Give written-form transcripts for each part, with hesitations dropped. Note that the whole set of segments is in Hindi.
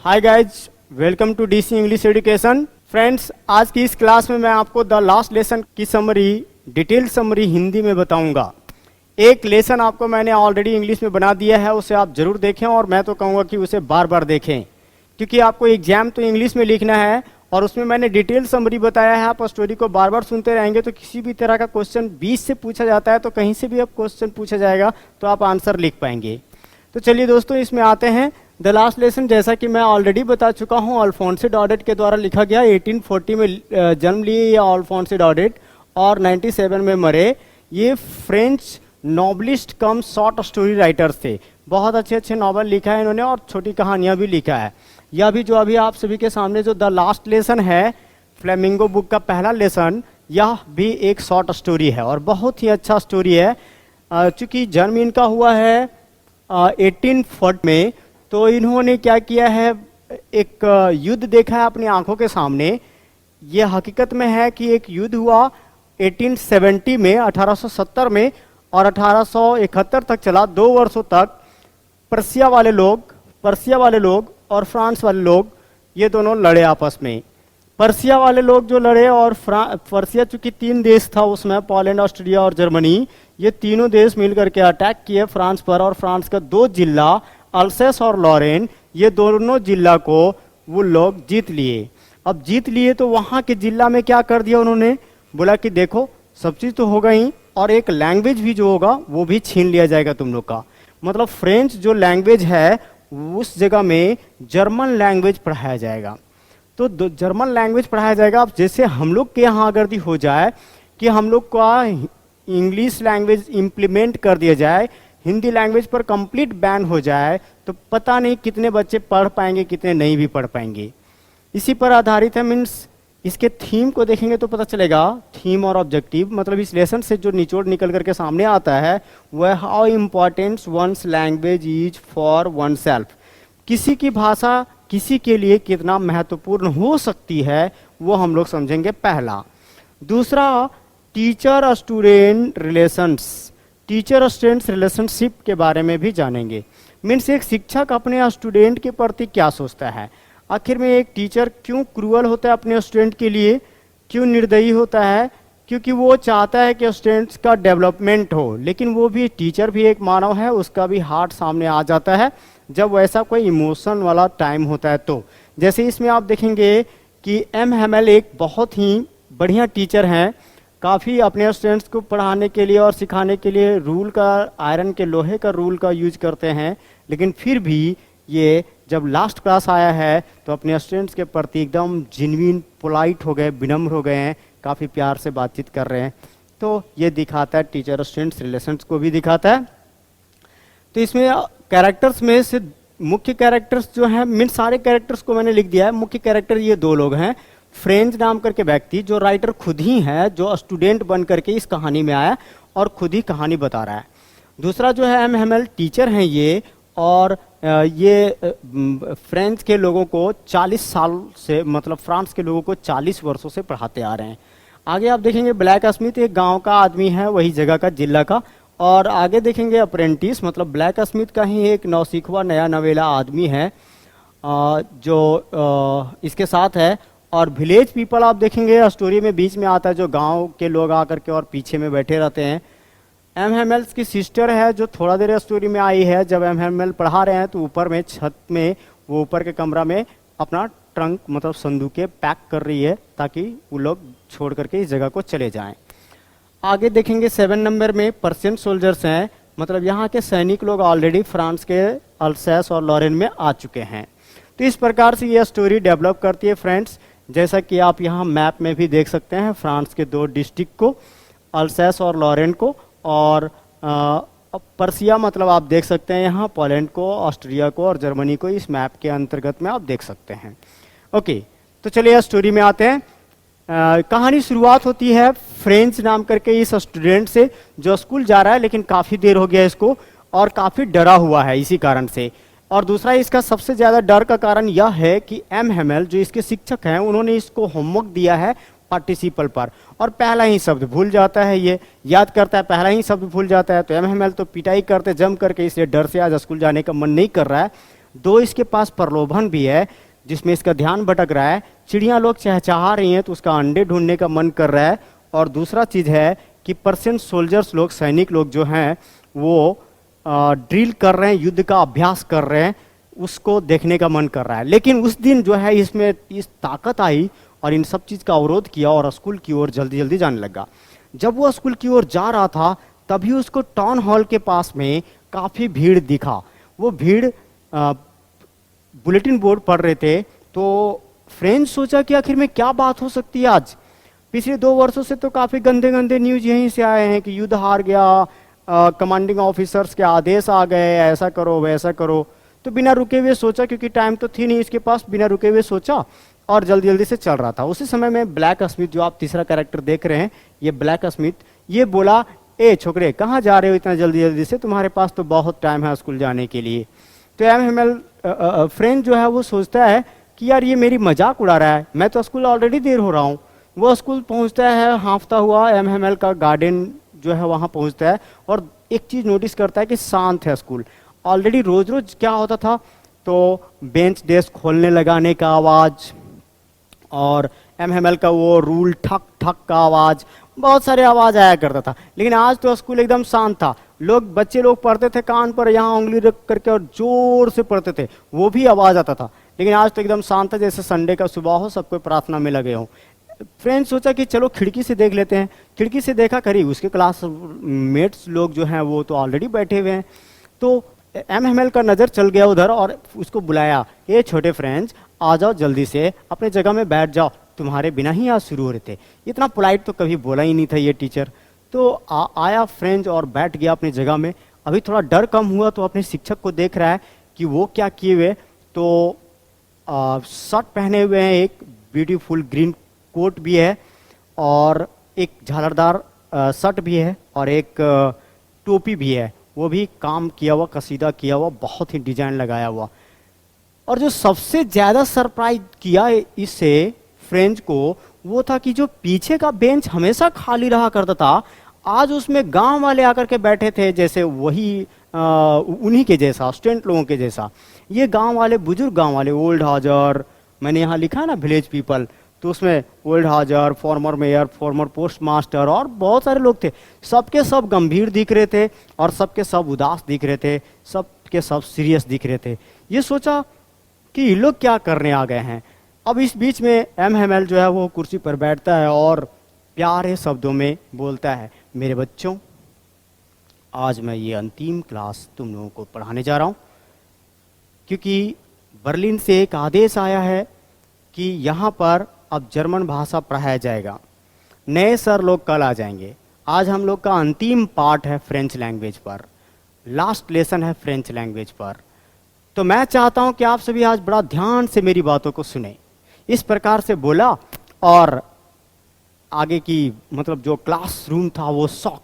Hi guys, welcome to DC English education. Friends, आज की इस क्लास में मैं आपको द लास्ट लेसन की समरी, डिटेल समरी हिंदी में बताऊंगा। एक लेसन आपको मैंने ऑलरेडी इंग्लिश में बना दिया है, उसे आप जरूर देखें और मैं तो कहूँगा कि उसे बार बार देखें, क्योंकि आपको एग्जाम तो इंग्लिश में लिखना है और उसमें मैंने डिटेल समरी बताया है। आप स्टोरी को बार बार सुनते रहेंगे तो किसी भी तरह का क्वेश्चन 20 से पूछा जाता है तो कहीं से भी अब क्वेश्चन पूछा जाएगा तो आप आंसर लिख पाएंगे। तो चलिए दोस्तों, इसमें आते हैं। द लास्ट लेसन, जैसा कि मैं ऑलरेडी बता चुका हूँ, अल्फोंसो डॉडेट के द्वारा लिखा गया। 1840 में जन्म लिए ये अल्फोंसो डॉडेट और 97 में मरे। ये फ्रेंच नॉवलिस्ट कम शॉर्ट स्टोरी राइटर्स थे। बहुत अच्छे अच्छे नॉवल लिखा है इन्होंने और छोटी कहानियाँ भी लिखा है। यह भी जो अभी आप सभी के सामने जो द लास्ट लेसन है, फ्लेमिंगो बुक का पहला लेसन, यह भी एक शॉर्ट स्टोरी है और बहुत ही अच्छा स्टोरी है। चूँकि जन्म इनका हुआ है 1840 में, तो इन्होंने क्या किया है, एक युद्ध देखा है अपनी आंखों के सामने। ये हकीकत में है कि एक युद्ध हुआ 1870 में, 1870 में और 1871 तक चला। 2 वर्षों तक पर्सिया वाले लोग और फ्रांस वाले लोग, ये दोनों लड़े आपस में। पर्सिया वाले लोग जो लड़े और पर्सिया, चूंकि 3 देश था उसमें, पोलैंड, ऑस्ट्रिया और जर्मनी, ये तीनों देश मिलकर के अटैक किए फ्रांस पर और फ्रांस का 2 जिला अल्सेस और लॉरेन, ये दोनों जिला को वो लोग जीत लिए। अब जीत लिए तो वहाँ के जिला में क्या कर दिया उन्होंने, बोला कि देखो सब चीज़ तो होगा ही और एक लैंग्वेज भी जो होगा वो भी छीन लिया जाएगा तुम लोग का। मतलब फ्रेंच जो लैंग्वेज है उस जगह में जर्मन लैंग्वेज पढ़ाया जाएगा। तो जर्मन लैंग्वेज पढ़ाया जाएगा। अब जैसे हम लोग के यहाँ अगर हो जाए कि हम लोग का इंग्लिश लैंग्वेज इम्प्लीमेंट कर दिया जाए, हिंदी लैंग्वेज पर कंप्लीट बैन हो जाए, तो पता नहीं कितने बच्चे पढ़ पाएंगे, कितने नहीं भी पढ़ पाएंगे। इसी पर आधारित है। मीन्स इसके थीम को देखेंगे तो पता चलेगा, थीम और ऑब्जेक्टिव, मतलब इस लेसन से जो निचोड़ निकल करके सामने आता है वह how important once language is for one self. किसी की भाषा किसी के लिए कितना महत्वपूर्ण हो सकती है वो हम लोग समझेंगे, पहला। दूसरा, टीचर स्टूडेंट रिलेशनशिप के बारे में भी जानेंगे। मीन्स एक शिक्षक अपने स्टूडेंट के प्रति क्या सोचता है, आखिर में एक टीचर क्यों क्रूअल होता है अपने स्टूडेंट के लिए, क्यों निर्दयी होता है, क्योंकि वो चाहता है कि स्टूडेंट्स का डेवलपमेंट हो। लेकिन वो भी, टीचर भी एक मानव है, उसका भी हार्ट सामने आ जाता है जब वैसा कोई इमोशन वाला टाइम होता है। तो जैसे इसमें आप देखेंगे कि एम हैमेल एक बहुत ही बढ़िया टीचर हैं, काफ़ी अपने स्टूडेंट्स को पढ़ाने के लिए और सिखाने के लिए रूल का, आयरन के लोहे का रूल का यूज करते हैं। लेकिन फिर भी ये जब लास्ट क्लास आया है तो अपने स्टूडेंट्स के प्रति एकदम जेन्युइन, पोलाइट हो गए, विनम्र हो गए हैं, काफ़ी प्यार से बातचीत कर रहे हैं। तो ये दिखाता है, टीचर स्टूडेंट्स रिलेशंस को भी दिखाता है। तो इसमें कैरेक्टर्स में से मुख्य कैरेक्टर्स जो हैं, मीन सारे कैरेक्टर्स को मैंने लिख दिया है। मुख्य कैरेक्टर ये 2 लोग हैं। फ्रेंच नाम करके व्यक्ति, जो राइटर खुद ही है, जो स्टूडेंट बन करके इस कहानी में आया और खुद ही कहानी बता रहा है। दूसरा जो है एम हैमेल, टीचर हैं ये, और ये फ्रेंच के लोगों को 40 साल से, मतलब फ्रांस के लोगों को 40 वर्षों से पढ़ाते आ रहे हैं। आगे आप देखेंगे ब्लैक स्मिथ एक गांव का आदमी है, वही जगह का, जिला का। और आगे देखेंगे अप्रेंटिस, मतलब ब्लैक स्मिथ का ही एक नौसिखवा नया नवेला आदमी है जो इसके साथ है। और विलेज पीपल आप देखेंगे स्टोरी में बीच में आता है, जो गांव के लोग आकर के और पीछे में बैठे रहते हैं। एम हैमेल्स की सिस्टर है जो थोड़ा देर स्टोरी में आई है। जब एम हैमेल पढ़ा रहे हैं तो ऊपर में, छत में, वो ऊपर के कमरा में अपना ट्रंक, मतलब संदूकें पैक कर रही है ताकि वो लोग छोड़ करके इस जगह को चले जाएं। आगे देखेंगे 7 नंबर में पर्शियन सोल्जर्स हैं, मतलब यहाँ के सैनिक लोग ऑलरेडी फ्रांस के अल्सेस और लॉरेन में आ चुके हैं। तो इस प्रकार से यह स्टोरी डेवलप करती है फ्रेंड्स। जैसा कि आप यहाँ मैप में भी देख सकते हैं, फ्रांस के 2 डिस्ट्रिक्ट को, अल्सेस और लॉरेन को, और पर्सिया, मतलब आप देख सकते हैं यहाँ पोलैंड को, ऑस्ट्रिया को और जर्मनी को इस मैप के अंतर्गत में आप देख सकते हैं। ओके, तो चलिए स्टोरी में आते हैं। कहानी शुरुआत होती है फ्रेंच नाम करके इस स्टूडेंट से, जो स्कूल जा रहा है लेकिन काफ़ी देर हो गया इसको और काफ़ी डरा हुआ है इसी कारण से। और दूसरा, इसका सबसे ज़्यादा डर का कारण यह है कि एम हैमेल जो इसके शिक्षक हैं, उन्होंने इसको होमवर्क दिया है पार्टिसिपल पर और पहला ही शब्द भूल जाता है, ये याद करता है, पहला ही शब्द भूल जाता है। तो एम हैमेल तो पिटाई करते जम करके, इसलिए डर से आज स्कूल जाने का मन नहीं कर रहा है। दो इसके पास प्रलोभन भी है जिसमें इसका ध्यान भटक रहा है, चिड़िया लोग चहचहा रही हैं तो उसका अंडे ढूंढने का मन कर रहा है, और दूसरा चीज है कि परसेंट सोल्जर्स लोग, सैनिक लोग जो हैं वो ड्रिल कर रहे हैं, युद्ध का अभ्यास कर रहे हैं, उसको देखने का मन कर रहा है। लेकिन उस दिन जो है इसमें इस ताकत आई और इन सब चीज का अवरोध किया और स्कूल की ओर जल्दी जल्दी जाने लगा। जब वो स्कूल की ओर जा रहा था तभी उसको टाउन हॉल के पास में काफी भीड़ दिखा। वो भीड़ बुलेटिन बोर्ड पढ़ रहे थे। तो फ्रेंच सोचा कि आखिर में क्या बात हो सकती है आज। पिछले 2 वर्षों से तो काफी गंदे गंदे न्यूज यहीं से आए हैं कि युद्ध हार गया, कमांडिंग ऑफिसर्स के आदेश आ गए, ऐसा करो वैसा करो। तो बिना रुके हुए सोचा, क्योंकि टाइम तो थी नहीं इसके पास, बिना रुके हुए सोचा और जल्दी जल्दी से चल रहा था। उसी समय में ब्लैक स्मिथ, जो आप तीसरा कैरेक्टर देख रहे हैं, ये ब्लैक स्मिथ, ये बोला, ए छोकरे कहाँ जा रहे हो इतना जल्दी जल्दी से, तुम्हारे पास तो बहुत टाइम है स्कूल जाने के लिए। तो एम फ्रेंड जो है वो सोचता है कि यार ये मेरी मजाक उड़ा रहा है, मैं तो स्कूल ऑलरेडी देर हो रहा हूँ। वो स्कूल पहुँचता है हाँफता हुआ, एम का गार्डन जो है वहाँ पहुँचता है और एक चीज़ नोटिस करता है कि शांत है स्कूल। ऑलरेडी रोज रोज क्या होता था, तो बेंच डेस्क खोलने लगाने का आवाज़ और एम का वो रूल ठक ठक का आवाज़, बहुत सारे आवाज आया करता था। लेकिन आज तो स्कूल एकदम शांत था। लोग, बच्चे लोग पढ़ते थे कान पर यहाँ उंगली रख करके और जोर से पढ़ते थे, वो भी आवाज आता था। लेकिन आज तो एकदम शांत है, जैसे संडे का सुबह हो, सब कोई प्रार्थना में लगे हों। फ्रेंड सोचा कि चलो खिड़की से देख लेते हैं। खिड़की से देखा, करीब उसके क्लासमेट्स लोग जो हैं वो तो ऑलरेडी बैठे हुए हैं। तो एम का नज़र चल गया उधर और उसको बुलाया, ये छोटे फ्रेंड्स आ जाओ जल्दी से, अपने जगह में बैठ जाओ, तुम्हारे बिना ही आज शुरू हो रहे थे। इतना पोलाइट तो कभी बोला ही नहीं था ये टीचर। तो आया फ्रेंच और बैठ गया अपनी जगह में। अभी थोड़ा डर कम हुआ तो अपने शिक्षक को देख रहा है कि वो क्या किए हुए। तो शर्ट पहने हुए हैं, एक ब्यूटीफुल ग्रीन कोट भी है और एक झालरदार शर्ट भी है और एक टोपी भी है, वो भी काम किया हुआ, कसीदा किया हुआ, बहुत ही डिजाइन लगाया हुआ। और जो सबसे ज्यादा सरप्राइज किया इससे फ्रेंच को, वो था कि जो पीछे का बेंच हमेशा खाली रहा करता था, आज उसमें गांव वाले आकर के बैठे थे, जैसे वही उन्हीं के जैसा, स्टूडेंट लोगों के जैसा। ये गांव वाले, बुजुर्ग गांव वाले, ओल्ड हाजर, मैंने यहाँ लिखा है ना विलेज पीपल, तो उसमें ओल्ड हाजर, farmer mayor, farmer post master और बहुत सारे लोग थे। सबके सब गंभीर दिख रहे थे और सबके सब उदास दिख रहे थे, सबके सब सीरियस दिख रहे थे। ये सोचा कि ये लोग क्या करने आ गए हैं। अब इस बीच में एम जो है वो कुर्सी पर बैठता है और प्यारे शब्दों में बोलता है, मेरे बच्चों, आज मैं ये अंतिम क्लास तुम लोगों को पढ़ाने जा रहा हूँ, क्योंकि बर्लिन से एक आदेश आया है कि यहाँ पर अब जर्मन भाषा पढ़ाया जाएगा। नए सर लोग कल आ जाएंगे। आज हम लोग का अंतिम पार्ट है फ्रेंच लैंग्वेज पर, लास्ट लेसन है फ्रेंच लैंग्वेज पर। तो मैं चाहता हूं कि आप सभी आज बड़ा ध्यान से मेरी बातों को सुने। इस प्रकार से बोला और आगे की मतलब जो क्लासरूम था वो शॉक,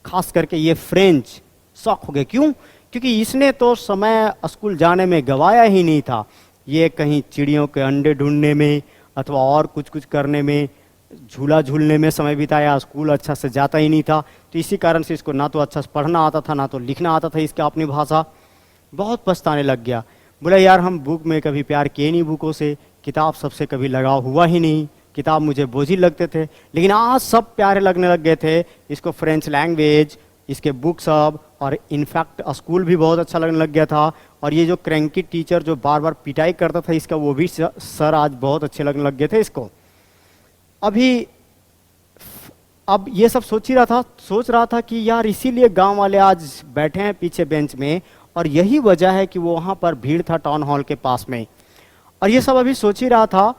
खास करके ये फ्रेंच शॉक हो गए। क्यों? क्योंकि इसने तो समय स्कूल जाने में गवाया ही नहीं था। ये कहीं चिड़ियों के अंडे ढूंढने में अथवा और कुछ कुछ करने में, झूला झूलने में समय बिताया, स्कूल अच्छा से जाता ही नहीं था। तो इसी कारण से इसको ना तो अच्छा से पढ़ना आता था, ना तो लिखना आता था इसका अपनी भाषा। बहुत पछताने लग गया। बोला यार हम बुक में कभी प्यार किए नहीं, बुकों से, किताब सबसे कभी लगाव हुआ ही नहीं, किताब मुझे बोझिल लगते थे। लेकिन आज सब प्यारे लगने लग गए थे इसको, फ्रेंच लैंग्वेज, इसके बुक सब, और इनफैक्ट स्कूल भी बहुत अच्छा लगने लग गया था। और ये जो क्रैंकी टीचर जो बार बार पिटाई करता था इसका, वो भी सर आज बहुत अच्छे लगने लग गए थे इसको। अब ये सब सोच रहा था कि यार इसीलिए गांव वाले आज बैठे हैं पीछे बेंच में, और यही वजह है कि वो वहां पर भीड़ था टाउन हॉल के पास में। और ये सब अभी सोच ही रहा था,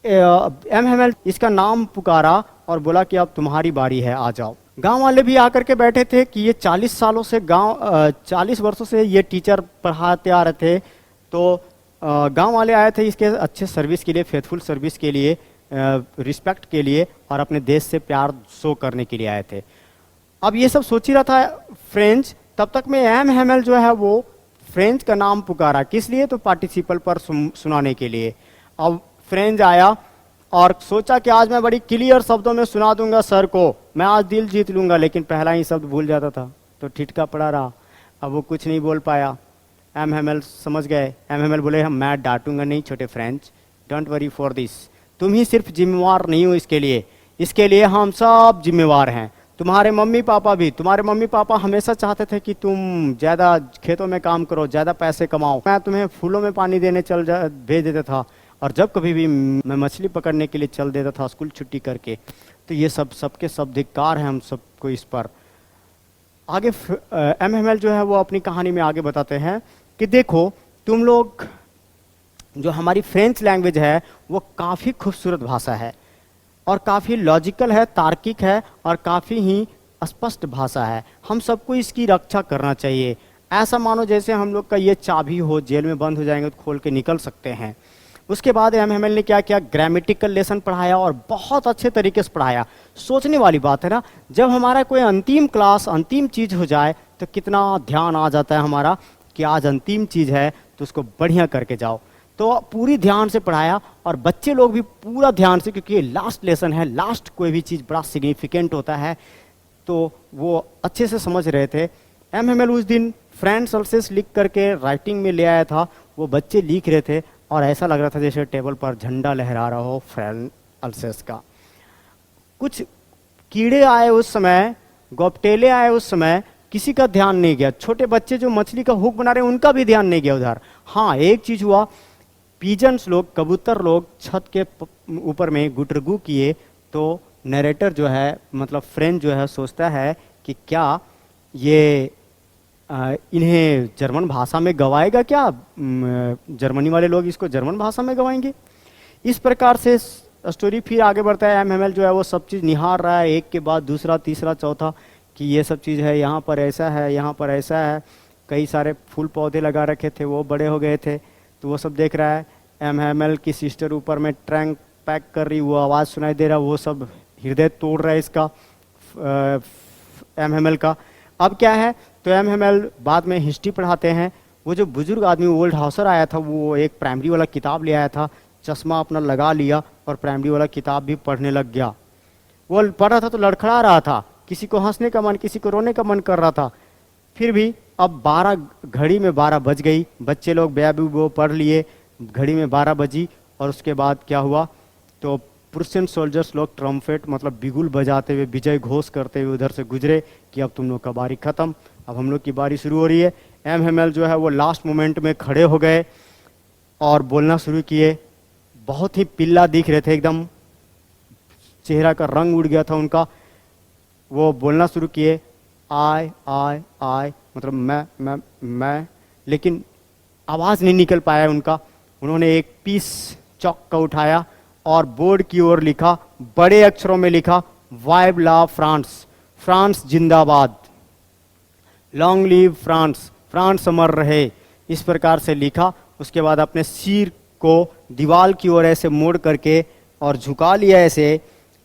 एम इसका नाम पुकारा और बोला कि अब तुम्हारी बारी है, आ जाओ। गांव वाले भी आकर के बैठे थे कि ये 40 सालों से 40 वर्षों से ये टीचर पढ़ाते आ रहे थे। तो गांव वाले आए थे इसके अच्छे सर्विस के लिए, फेथफुल सर्विस के लिए, रिस्पेक्ट के लिए और अपने देश से प्यार शो करने के लिए आए थे। अब ये सब सोच ही रहा था फ्रेंच। तब तक में एम जो है वो फ्रेंच का नाम पुकारा, किस लिए? तो पार्टिसिपल पर सुनाने के लिए। अब फ्रेंच आया और सोचा कि आज मैं बड़ी क्लियर शब्दों में सुना दूंगा सर को, मैं आज दिल जीत लूंगा। लेकिन पहला ही शब्द भूल जाता था तो ठिठका पड़ा रहा, अब वो कुछ नहीं बोल पाया। एम समझ गए। एम बोले हम मैं डांटूंगा नहीं छोटे friends, don't worry for this. तुम ही सिर्फ जिम्मेवार नहीं हो इसके लिए हम सब जिम्मेवार हैं। तुम्हारे मम्मी पापा भी, तुम्हारे मम्मी पापा हमेशा चाहते थे कि तुम ज़्यादा खेतों में काम करो, ज़्यादा पैसे कमाओ। मैं तुम्हें फूलों में पानी देने भेज देता था, और जब कभी भी मैं मछली पकड़ने के लिए चल देता था स्कूल छुट्टी करके। तो ये सबके सब धिक्कार है हम सबको इस पर। आगे एम जो है वो अपनी कहानी में आगे बताते हैं कि देखो तुम लोग, जो हमारी फ्रेंच लैंग्वेज है वो काफ़ी खूबसूरत भाषा है और काफ़ी लॉजिकल है, तार्किक है और काफ़ी ही स्पष्ट भाषा है। हम सबको इसकी रक्षा करना चाहिए। ऐसा मानो जैसे हम लोग का ये चाबी हो, जेल में बंद हो जाएंगे तो खोल के निकल सकते हैं। उसके बाद एम ने क्या किया, ग्रामेटिकल लेसन पढ़ाया और बहुत अच्छे तरीके से पढ़ाया। सोचने वाली बात है ना, जब हमारा कोई अंतिम क्लास, अंतिम चीज़ हो जाए तो कितना ध्यान आ जाता है हमारा कि आज अंतिम चीज़ है तो उसको बढ़िया करके जाओ। तो पूरी ध्यान से पढ़ाया और बच्चे लोग भी पूरा ध्यान से, क्योंकि ये लास्ट लेसन है, लास्ट कोई भी चीज़ बड़ा सिग्निफिकेंट होता है, तो वो अच्छे से समझ रहे थे। एम उस दिन फ्रेंड्स अल्सेस लिख करके राइटिंग में ले आया था। वो बच्चे लिख रहे थे और ऐसा लग रहा था जैसे टेबल पर झंडा लहरा रहा हो फ्रेंड अल्सेस का। कुछ कीड़े आए उस समय, गोपटेले आए उस समय, किसी का ध्यान नहीं गया। छोटे बच्चे जो मछली का हुक बना रहे हैं उनका भी ध्यान नहीं गया उधर। हाँ, एक चीज़ हुआ, पीजन्स लोग, कबूतर लोग छत के ऊपर में गुटरगू किए तो नरेटर जो है, मतलब फ्रेंड जो है, सोचता है कि क्या ये इन्हें जर्मन भाषा में गवाएगा, क्या जर्मनी वाले लोग इसको जर्मन भाषा में गवाएंगे। इस प्रकार से स्टोरी फिर आगे बढ़ता है। एम जो है वो सब चीज़ निहार रहा है, एक के बाद दूसरा, तीसरा, चौथा, कि ये सब चीज़ है, यहाँ पर ऐसा है, यहाँ पर ऐसा है। कई सारे फूल पौधे लगा रखे थे, वो बड़े हो गए थे, तो वो सब देख रहा है। एम की सिस्टर ऊपर में ट्रंक पैक कर रही, वो आवाज़ सुनाई दे रहा, वो सब हृदय तोड़ रहा है इसका, एम का। अब क्या है, तो एम बाद में हिस्ट्री पढ़ाते हैं। वो जो बुजुर्ग आदमी ओल्ड हाउसर आया था, वो एक प्राइमरी वाला किताब ले आया था, चश्मा अपना लगा लिया और प्राइमरी वाला किताब भी पढ़ने लग गया। वो पढ़ रहा था तो लड़खड़ा रहा था, किसी को हंसने का मन, किसी को रोने का मन कर रहा था। फिर भी अब 12 घड़ी में 12 बज गई, बच्चे लोग बैबू वो पढ़ लिए, घड़ी में 12 बजी। और उसके बाद क्या हुआ, तो प्रूशियन सोल्जर्स लोग ट्रम्पेट मतलब बिगुल बजाते हुए, विजय घोष करते हुए उधर से गुजरे कि अब तुम लोग का बारी ख़त्म, अब हम लोग की बारी शुरू हो रही है। एम जो है वो लास्ट मोमेंट में खड़े हो गए और बोलना शुरू किए। बहुत ही पिल्ला दिख रहे थे, एकदम चेहरा का रंग उड़ गया था उनका। वो बोलना शुरू किए, आई आई आई, मतलब मैं, लेकिन आवाज़ नहीं निकल पाया उनका। उन्होंने एक पीस चौक का उठाया और बोर्ड की ओर लिखा, बड़े अक्षरों में लिखा, वाइव ला फ्रांस, फ्रांस जिंदाबाद, लॉन्ग लिव फ्रांस, फ्रांस अमर रहे, इस प्रकार से लिखा। उसके बाद अपने सिर को दीवार की ओर ऐसे मोड़ करके और झुका लिया ऐसे,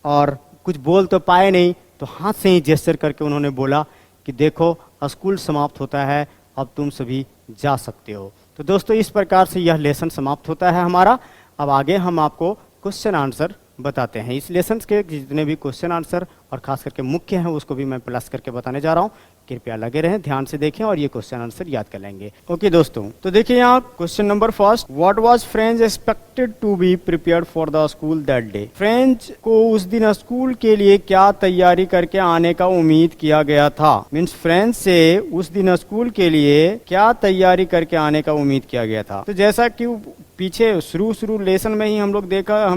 और कुछ बोल तो पाए नहीं, तो हाथ से ही जेस्चर करके उन्होंने बोला कि देखो स्कूल समाप्त होता है, अब तुम सभी जा सकते हो। तो दोस्तों इस प्रकार से यह लेसन समाप्त होता है हमारा। अब आगे हम आपको क्वेश्चन आंसर बताते हैं। इस लेसन के जितने भी क्वेश्चन आंसर और खास करके मुख्य हैं उसको भी मैं प्लस करके बताने जा रहा हूँ। कृपया लगे रहें, ध्यान से देखें और ये क्वेश्चन आंसर याद कर लेंगे। ओके दोस्तों, तो देखिए यहाँ question number first, what was Franz expected to be prepared for the school that day. Franz को उस दिन स्कूल के लिए क्या तैयारी करके आने का उम्मीद किया गया था। मीन्स फ्रेंच से उस दिन स्कूल के लिए क्या तैयारी करके आने का उम्मीद किया गया था। तो जैसा कि पीछे शुरू लेसन में ही हम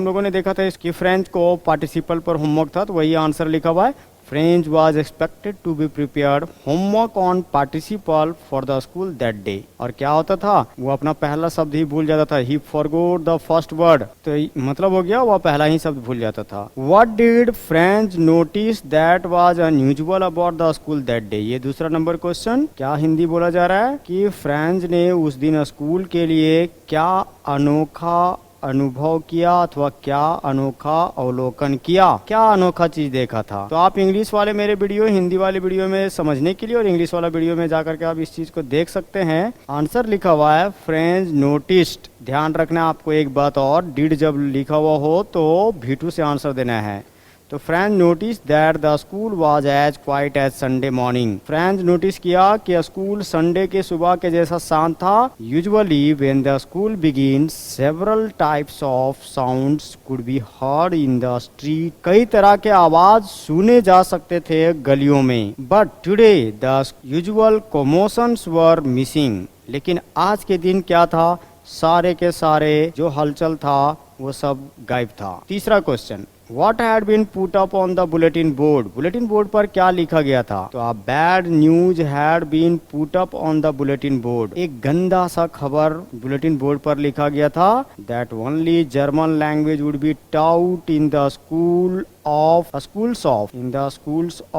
लोगों ने देखा था इसकी फ्रेंच को पार्टिसिपल पर होमवर्क था, तो वही आंसर लिखा हुआ है। French was expected to be prepared homework on participle for the school that day। और क्या होता था, वो अपना पहला शब्द ही भूल जाता था। He forgot the first word। तो मतलब हो गया वो पहला ही शब्द भूल जाता था। What did French notice that was unusual about the school that day। ये दूसरा नंबर क्वेश्चन, क्या हिंदी बोला जा रहा है कि फ्रेंच ने उस दिन स्कूल के लिए क्या अनोखा अनुभव किया अथवा क्या अनोखा अवलोकन किया, क्या अनोखा चीज देखा था। तो आप इंग्लिश वाले मेरे वीडियो, हिंदी वाले वीडियो में समझने के लिए और इंग्लिश वाला वीडियो में जाकर के आप इस चीज को देख सकते हैं। आंसर लिखा हुआ है फ्रेंच नोटिस्ड। ध्यान रखना आपको एक बात और, डिड जब लिखा हुआ हो तो V2 से आंसर देना है। तो तो Franz notice that the school was as quiet as Sunday morning. Franz notice किया कि स्कूल संडे के सुबह के जैसा शांत था। Usually when the school begin several types of sounds could be heard in the street. कई तरह के आवाज सुने जा सकते थे गलियों में। But today the usual commotions were missing. लेकिन आज के दिन क्या था, सारे के सारे जो हलचल था वो सब गायब था। तीसरा question, What had been put up on the bulletin board? Bulletin board पर क्या लिखा गया था? तो a bad news had been put up on the bulletin board. एक गंदा सा खबर बुलेटिन बोर्ड पर लिखा गया था। That only German language would be taught in the schools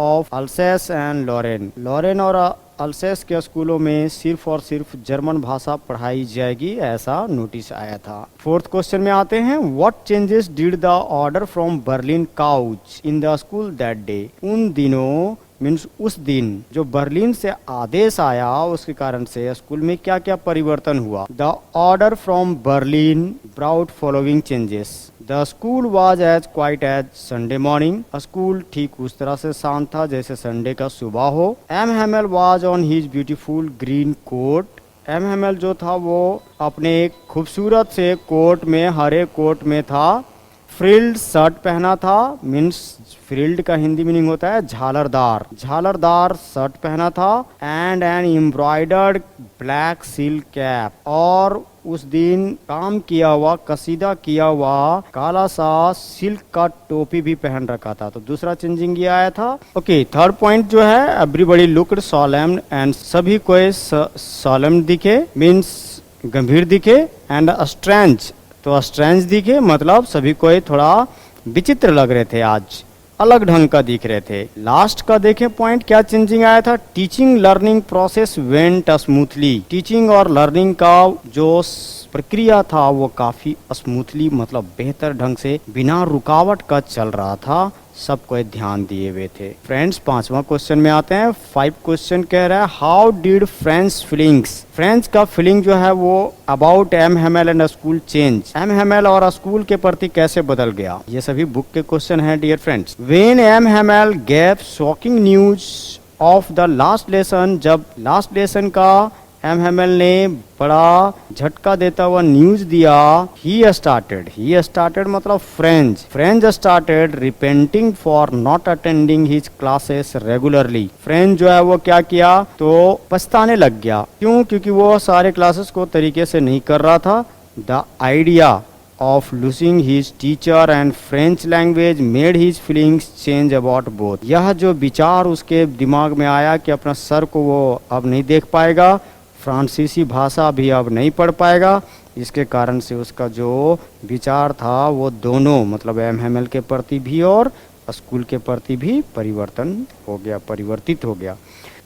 of Alsace and Lorraine. Lorraine और अल्सेस के स्कूलों में सिर्फ और सिर्फ जर्मन भाषा पढ़ाई जाएगी, ऐसा नोटिस आया था। फोर्थ क्वेश्चन में आते हैं, what changes did the order from Berlin couch in the school that day. उन दिनों मीन्स उस दिन जो बर्लिन से आदेश आया उसके कारण से स्कूल में क्या क्या परिवर्तन हुआ। The order from Berlin brought following changes. The school was as quiet as Sunday morning. School ठीक उस तरह से शांत था जैसे संडे का सुबह हो। M Hamel was on his beautiful green coat. M Hamel जो था वो अपने एक खूबसूरत से कोट में, हरे कोट में था। फ्रिल्ड शर्ट पहना था, मीन्स फ्रिल्ड का हिंदी मीनिंग होता है झालरदार। झालरदार शर्ट पहना था। And an embroidered black silk cap. और उस दिन काम किया हुआ, कसीदा किया हुआ काला सा सिल्क का टोपी भी पहन रखा था। तो दूसरा चेंजिंग ये आया था। ओके, थर्ड पॉइंट जो है, एवरीबॉडी लुक्ड सोलेम एंड सभी को सोलेम दिखे, मीन्स गंभीर दिखे। एंड स्ट्रेंज, तो स्ट्रेंज दिखे मतलब सभी को थोड़ा विचित्र लग रहे थे, आज अलग ढंग का दिख रहे थे। लास्ट का देखें पॉइंट, क्या चेंजिंग आया था। Teaching learning process went smoothly. Teaching और लर्निंग का जो प्रक्रिया था वो काफी स्मूथली मतलब बेहतर ढंग से बिना रुकावट का चल रहा था। सबको ध्यान दिए हुए थे। फ्रेंड्स, पांचवा क्वेश्चन में आते हैं। 5 क्वेश्चन कह रहा है, how did Franz feelings. Franz का फीलिंग जो है वो about M Hamel and school change. M Hamel और स्कूल के प्रति कैसे बदल गया, ये सभी बुक के क्वेश्चन हैं dear friends. When M Hamel gave shocking news of the last lesson. जब लास्ट लेसन का एम हेमेल ने बड़ा झटका देता हुआ न्यूज दिया। ही स्टार्टेड मतलब Franz started repenting for not attending his classes regularly. Franz जो है वो क्या किया, तो पछताने लग गया। क्यों? क्योंकि वो सारे क्लासेस को तरीके से नहीं कर रहा था। The idea of losing his teacher and French language made his feelings change about both। यह जो विचार उसके दिमाग में आया कि अपना सर को वो अब नहीं देख पाएगा, फ्रांसीसी भाषा भी अब नहीं पढ़ पाएगा, इसके कारण से उसका जो विचार था वो दोनों मतलब एम हेमेल के प्रति भी और स्कूल के प्रति भी परिवर्तित हो गया।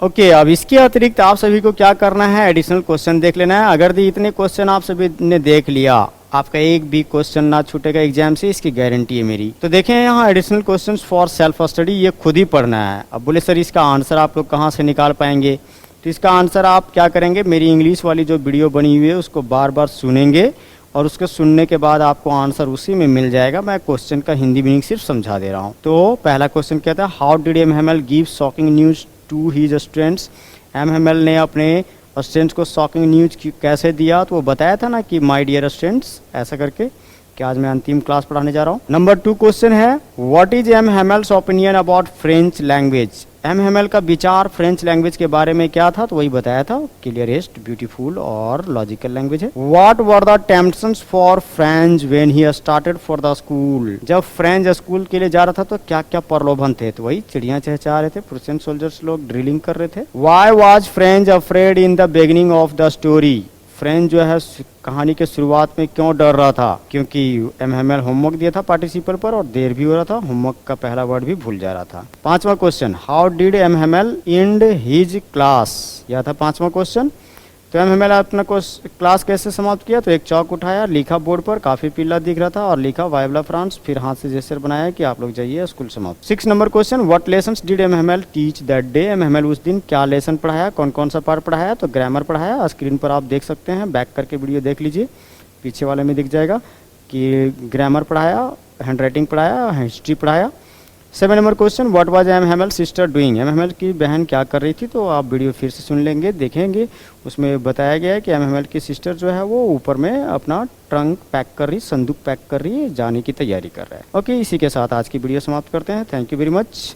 ओके, अब इसके अतिरिक्त आप सभी को क्या करना है, एडिशनल क्वेश्चन देख लेना है। अगर इतने क्वेश्चन आप सभी ने देख लिया, आपका एक भी क्वेश्चन ना छूटेगा एग्जाम से, इसकी गारंटी है मेरी। तो देखें यहाँ additional questions for self study, ये खुद ही पढ़ना है। अब बोले सर इसका आंसर आप लोग कहाँ से निकाल पाएंगे, तो इसका आंसर आप क्या करेंगे, मेरी इंग्लिश वाली जो वीडियो बनी हुई है उसको बार बार सुनेंगे और उसके सुनने के बाद आपको आंसर उसी में मिल जाएगा। मैं क्वेश्चन का हिंदी मीनिंग सिर्फ समझा दे रहा हूँ। तो पहला क्वेश्चन कहता है, how did M Hamel give shocking news to his students. M Hamel ने अपने स्टूडेंट्स को शॉकिंग न्यूज कैसे दिया, तो वो बताया था ना कि माय डियर स्टूडेंट्स ऐसा करके, कि आज मैं अंतिम क्लास पढ़ाने जा रहा हूँ। नंबर 2 क्वेश्चन है, what is M Hamel's opinion about French language. M Hamel का विचार फ्रेंच लैंग्वेज के बारे में क्या था, तो वही बताया था, क्लियरेस्ट, ब्यूटीफुल और लॉजिकल लैंग्वेज है। What were the temptations for French when he started for the school. जब फ्रेंच स्कूल के लिए जा रहा था तो क्या क्या प्रलोभन थे, तो वही चिड़ियां चहचहा रहे थे, प्रूशियन सोल्जर्स लोग ड्रिलिंग कर रहे थे। Why was French afraid in the beginning of the story. French जो है कहानी के शुरुआत में क्यों डर रहा था, क्योंकि एम हेमेल होमवर्क दिया था पार्टिसिपल पर और देर भी हो रहा था, होमवर्क का पहला वर्ड भी भूल जा रहा था। 5वां question, how did M Hamel and his class. यह था 5वां क्वेश्चन। तो एम हेमेल अपना क्लास कैसे समाप्त किया, तो एक चौक उठाया, लिखा बोर्ड पर, काफी पीला दिख रहा था, और लिखा वाइवला फ्रांस, फिर हाथ से जेस्चर बनाया कि आप लोग जाइए स्कूल समाप्त। 6 number question, what lessons did M Hamel teach that day. M Hamel उस दिन क्या लेसन पढ़ाया, कौन कौन सा पार्ट पढ़ाया, तो ग्रामर पढ़ाया। स्क्रीन पर आप देख सकते हैं, बैक करके वीडियो देख लीजिए, पीछे वाले में दिख जाएगा कि ग्रामर पढ़ाया, हैंड राइटिंग पढ़ाया, हिस्ट्री पढ़ाया। 7 number question, what was M Hamel sister doing? M Hamel की बहन क्या कर रही थी? तो आप वीडियो फिर से सुन लेंगे, देखेंगे। उसमें बताया गया है कि एम हेमल की सिस्टर जो है वो ऊपर में अपना ट्रंक पैक कर रही, संदूक पैक कर रही है, जाने की तैयारी कर रहा है। ओके, इसी के साथ आज की वीडियो समाप्त करते हैं। Thank you very much.